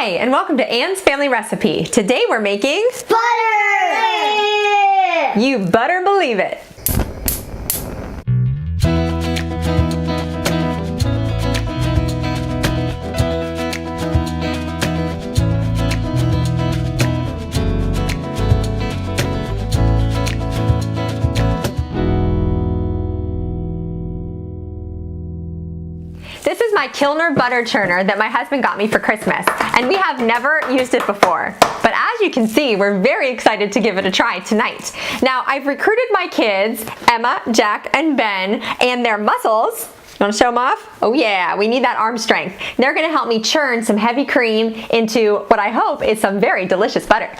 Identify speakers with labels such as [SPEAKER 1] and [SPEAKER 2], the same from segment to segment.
[SPEAKER 1] Hi, and welcome to Anne's Family Recipe. Today we're making
[SPEAKER 2] butter!
[SPEAKER 1] You better believe it. This is my Churn butter churner that my husband got me for Christmas, and we have never used it before. But as you can see, we're very excited to give it a try tonight. Now, I've recruited my kids, Emma, Jack, and Ben, and their muscles. You want to show them off? Oh yeah, we need that arm strength. They're going to help me churn some heavy cream into what I hope is some very delicious butter.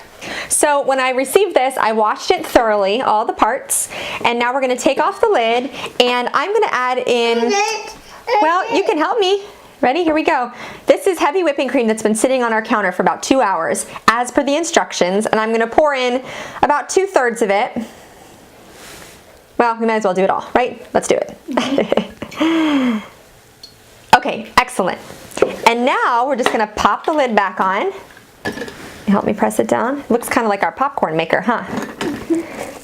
[SPEAKER 1] So when I received this, I washed it thoroughly, all the parts, and now we're going to take off the lid, and I'm going to add in... Well, you can help me. Ready? Here we go. This is heavy whipping cream that's been sitting on our counter for about 2 hours, as per the instructions, and I'm going to pour in about 2/3 of it. Well, we might as well do it all, right? Let's do it. Okay, excellent. And now we're just going to pop the lid back on. Help me press it down. Looks kind of like our popcorn maker, huh?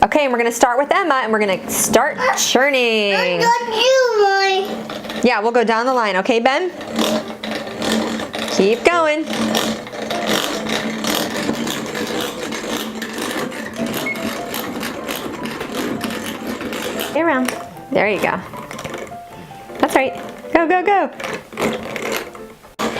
[SPEAKER 1] Okay, and we're going to start with Emma, and we're going to start churning. Yeah, we'll go down the line, okay, Ben? Keep going. Stay around. There you go. That's right. Go, go, go.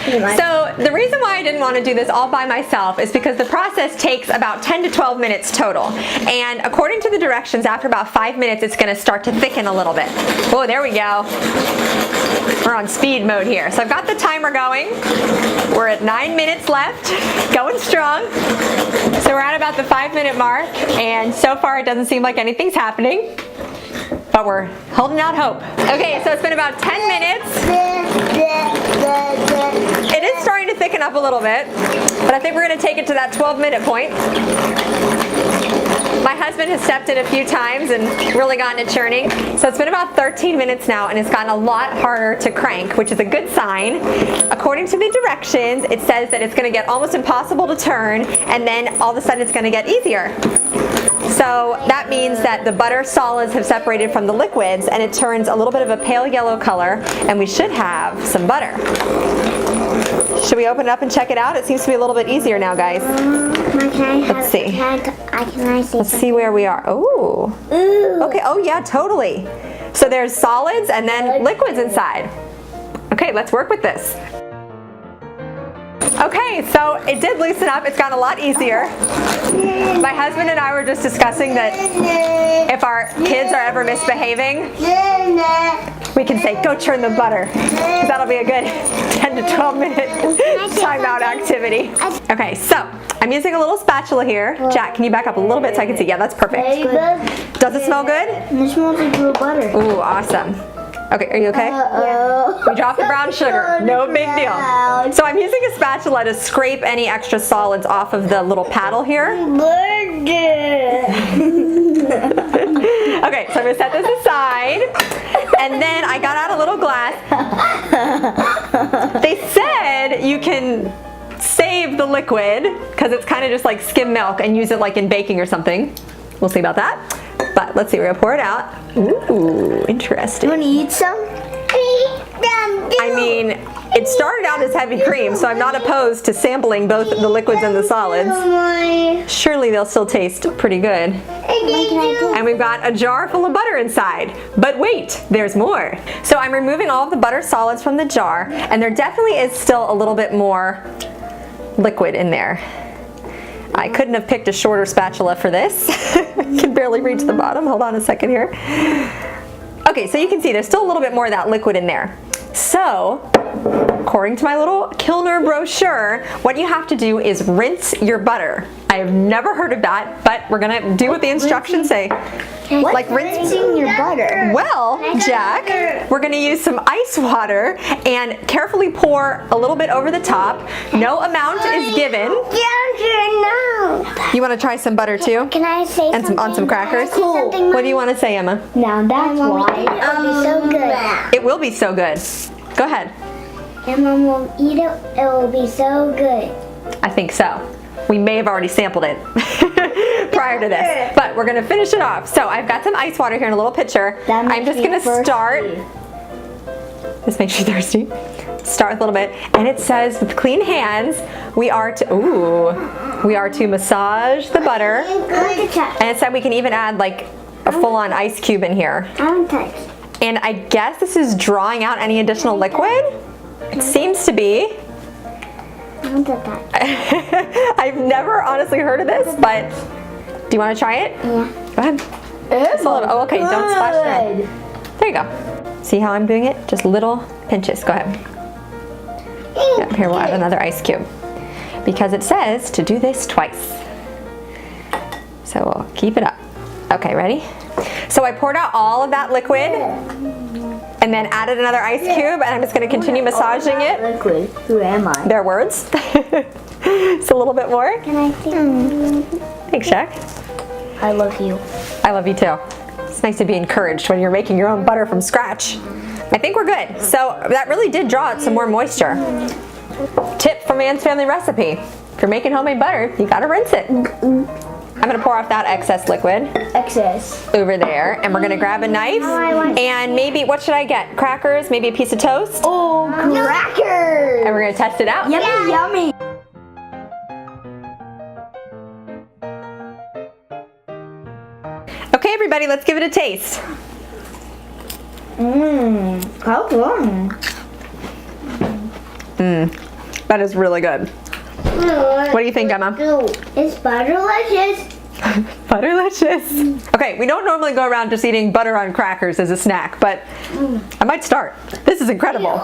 [SPEAKER 1] So the reason why I didn't want to do this all by myself is because the process takes about 10 to 12 minutes total. And according to the directions, after about 5 minutes, it's going to start to thicken a little bit. Oh, there we go. We're on speed mode here. So I've got the timer going. We're at 9 minutes left, going strong. So we're at about the 5-minute mark, and so far it doesn't seem like anything's happening. But we're holding out hope. Okay, so it's been about 10 minutes. It is starting to thicken up a little bit, but I think we're going to take it to that 12-minute point. My husband has stepped in a few times and really gotten it churning. So it's been about 13 minutes now, and it's gotten a lot harder to crank, which is a good sign. According to the directions, it says that it's going to get almost impossible to turn, and then all of a sudden it's going to get easier. So that means that the butter solids have separated from the liquids, and it turns a little bit of a pale yellow color, and we should have some butter. Should we open it up and check it out? It seems to be a little bit easier now, guys. Let's see. Let's see where we are. Oh. Okay. Oh yeah, totally. So there's solids and then liquids inside. Okay, let's work with this. Okay, so it did loosen up. It's gotten a lot easier. My husband and I were just discussing that if our kids are ever misbehaving, we can say, go churn the butter. Because that'll be a good 10 to 12 minute timeout activity. Okay, so I'm using a little spatula here. Jack, can you back up a little bit so I can see? Yeah, that's perfect. Does it smell good?
[SPEAKER 2] It smells like real butter.
[SPEAKER 1] Ooh, awesome. Okay, are you okay? We dropped the brown sugar. No big deal. So I'm using a spatula to scrape any extra solids off of the little paddle here. Okay, so I'm going to set this aside. And then I got out a little glass. They said you can save the liquid because it's kind of just like skim milk and use it like in baking or something. We'll see about that. But let's see, we're gonna pour it out. Ooh, interesting.
[SPEAKER 2] You wanna eat some?
[SPEAKER 1] I mean, it started out as heavy cream, so I'm not opposed to sampling both the liquids and the solids. Surely they'll still taste pretty good. And we've got a jar full of butter inside. But wait, there's more. So I'm removing all of the butter solids from the jar, and there definitely is still a little bit more liquid in there. I couldn't have picked a shorter spatula for this. I can barely reach the bottom. Hold on a second here. Okay, so you can see there's still a little bit more of that liquid in there. So, according to my little Churn brochure, what you have to do is rinse your butter. I have never heard of that, but we're gonna do what the instructions say.
[SPEAKER 2] What? Like rinsing your butter?
[SPEAKER 1] Well, Jack, we're gonna use some ice water and carefully pour a little bit over the top. No amount is given. You want to try some butter too?
[SPEAKER 2] Can I say
[SPEAKER 1] and
[SPEAKER 2] something?
[SPEAKER 1] On some crackers?
[SPEAKER 2] Cool.
[SPEAKER 1] What do you want to say, Emma?
[SPEAKER 2] Now that's why it'll be so good.
[SPEAKER 1] It will be so good. Go ahead.
[SPEAKER 2] And Mom will eat it. It will be so good.
[SPEAKER 1] I think so. We may have already sampled it prior to this, but we're gonna finish it off. So I've got some ice water here in a little pitcher. I'm just gonna start. This makes you thirsty. Start with a little bit, and it says with clean hands, we are to massage the butter. And it said we can even add like a full-on ice cube in here. And I guess this is drawing out any additional liquid. It seems to be. I've never honestly heard of this, but do you want to try it?
[SPEAKER 2] Yeah.
[SPEAKER 1] Go ahead. Just a little. Oh, okay. Don't splash there. There you go. See how I'm doing it? Just little pinches. Go ahead. Yep, here we'll add another ice cube because it says to do this twice. So we'll keep it up. Okay, ready? So I poured out all of that liquid and then added another ice cube, and I'm just going to continue massaging it.
[SPEAKER 2] Liquid. Who am I?
[SPEAKER 1] Their words. Just a little bit more.
[SPEAKER 2] Can I think?
[SPEAKER 1] Thanks, Shaq.
[SPEAKER 2] I love you.
[SPEAKER 1] I love you too. It's nice to be encouraged when you're making your own butter from scratch. I think we're good. So that really did draw out some more moisture. Tip from Anne's Family Recipe. If you're making homemade butter, you gotta rinse it. I'm gonna pour off that excess liquid.
[SPEAKER 2] Excess.
[SPEAKER 1] Over there, and we're gonna grab a knife and maybe, what should I get? Crackers, maybe a piece of toast?
[SPEAKER 2] Oh, crackers!
[SPEAKER 1] And we're gonna test it out.
[SPEAKER 2] Yummy, yummy.
[SPEAKER 1] Okay, everybody, let's give it a taste.
[SPEAKER 2] How long?
[SPEAKER 1] That is really good. What do you think, Emma?
[SPEAKER 2] It's butterlicious.
[SPEAKER 1] Butterlicious. Okay, we don't normally go around just eating butter on crackers as a snack, but I might start. This is incredible.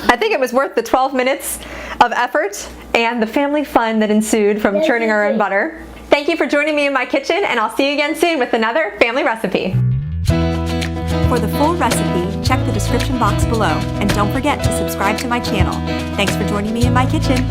[SPEAKER 1] I think it was worth the 12 minutes of effort and the family fun that ensued from churning our own butter. Thank you for joining me in my kitchen, and I'll see you again soon with another family recipe. For the full recipe, check the description box below, and don't forget to subscribe to my channel. Thanks for joining me in my kitchen.